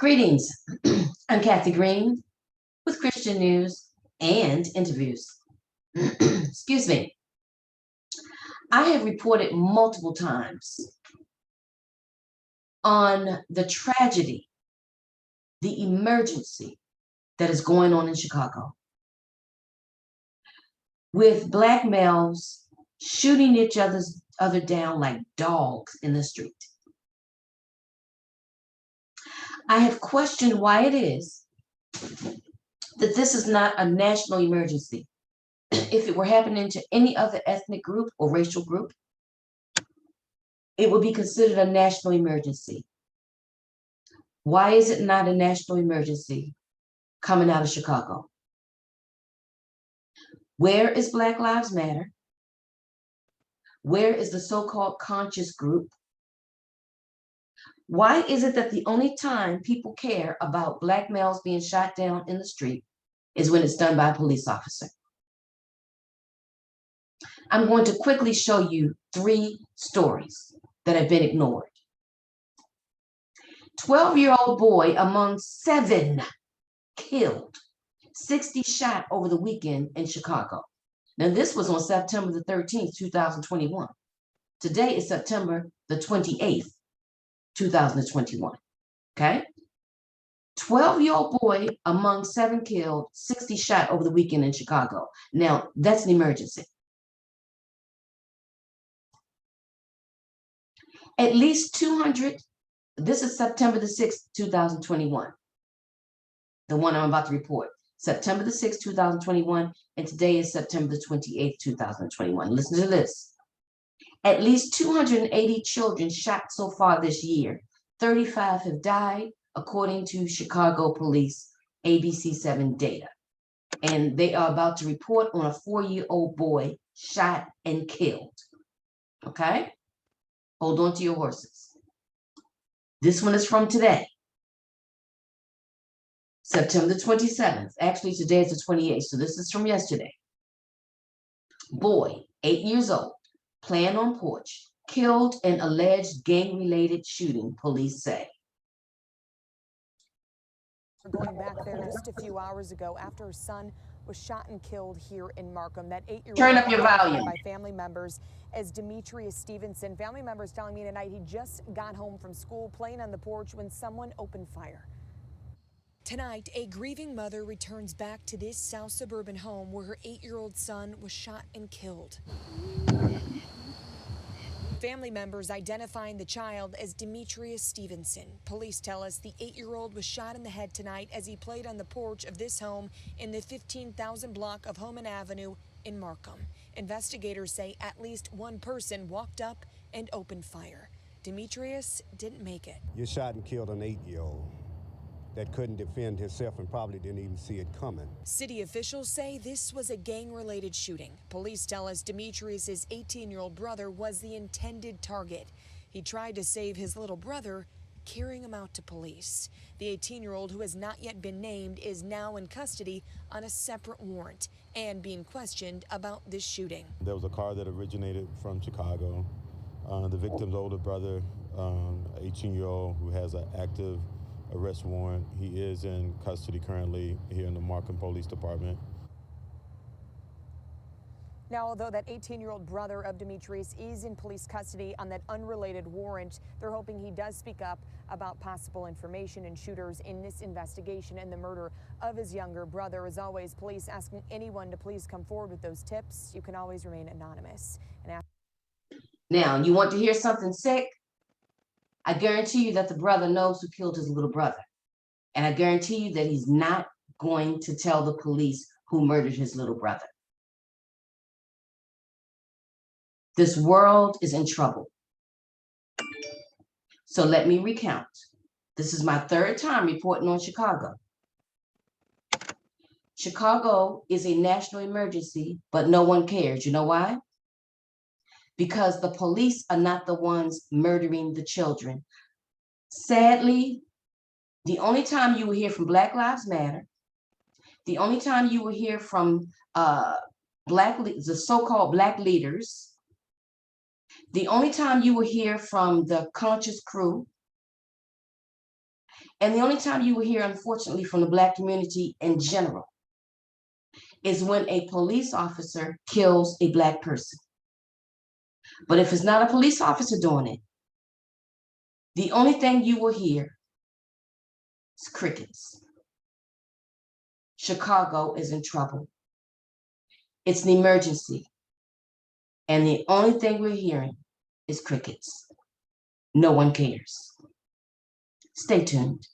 Greetings, I'm Kathy Green with Christian News and Interviews. Excuse me. I have reported multiple times on the tragedy, the emergency that is going on in Chicago, with Black males shooting each other down like dogs in the street. I have questioned why it is that this is not a national emergency. If it were happening to any other ethnic group or racial group, it would be considered a national emergency. Why is it not a national emergency coming out of Chicago? Where is Black Lives Matter? Where is the so-called conscious group? Why is it that the only time people care about Black males being shot down in the street is when it's done by a police officer? I'm going to quickly show you 3 stories that have been ignored. 12-year-old boy among 7 killed, 60 shot over the weekend in Chicago. Now, this was on September the 13th, 2021. Today is September the 28th, 2021, okay? 12-year-old boy among 7 killed, 60 shot over the weekend in Chicago. Now, that's an emergency. At least 200, this is September the 6th, 2021. The one I'm about to report. September the 6th, 2021, and today is September the 28th, 2021. Listen to this. At least 280 children shot so far this year. 35 have died, according to Chicago Police ABC7 data. And they are about to report on a 4-year-old boy shot and killed. Okay? Hold on to your horses. This one is from today, September the 27th. Actually, today is the 28th, so this is from yesterday. Boy, 8 years old, playing on porch, killed in alleged gang-related shooting, police say. Going back there just a few hours ago after her son was shot and killed here in Markham. That 8-year-old Turn up your volume. By family members as Demetrius Stevenson. Family members telling me tonight he just got home from school playing on the porch when someone opened fire. Tonight, a grieving mother returns back to this South suburban home where her 8-year-old son was shot and killed. Family members identifying the child as Demetrius Stevenson. Police tell us the 8-year-old was shot in the head tonight as he played on the porch of this home in the 15,000 block of Homan Avenue in Markham. Investigators say at least one person walked up and opened fire. Demetrius didn't make it. You shot and killed an 8-year-old that couldn't defend himself and probably didn't even see it coming. City officials say this was a gang-related shooting. Police tell us Demetrius's 18-year-old brother was the intended target. He tried to save his little brother, carrying him out to police. The 18-year-old, who has not yet been named, is now in custody on a separate warrant and being questioned about this shooting. There was a car that originated from Chicago. The victim's older brother, 18-year-old, who has an active arrest warrant. He is in custody currently here in the Markham Police Department. Now, although that 18-year-old brother of Demetrius is in police custody on that unrelated warrant, they're hoping he does speak up about possible information and shooters in this investigation and the murder of his younger brother. As always, police asking anyone to please come forward with those tips. You can always remain anonymous. Now, you want to hear something sick? I guarantee you that the brother knows who killed his little brother. And I guarantee you that he's not going to tell the police who murdered his little brother. This world is in trouble. So let me recount. This is my 3rd time reporting on Chicago. Chicago is a national emergency, but no one cares. You know why? Because the police are not the ones murdering the children. Sadly, the only time you will hear from Black Lives Matter, the only time you will hear from the so-called Black leaders, the only time you will hear from the conscious crew And the only time you will hear, unfortunately, from the Black community in general is when a police officer kills a Black person. But if it's not a police officer doing it, the only thing you will hear is crickets. Chicago is in trouble. It's an emergency. And the only thing we're hearing is crickets. No one cares. Stay tuned.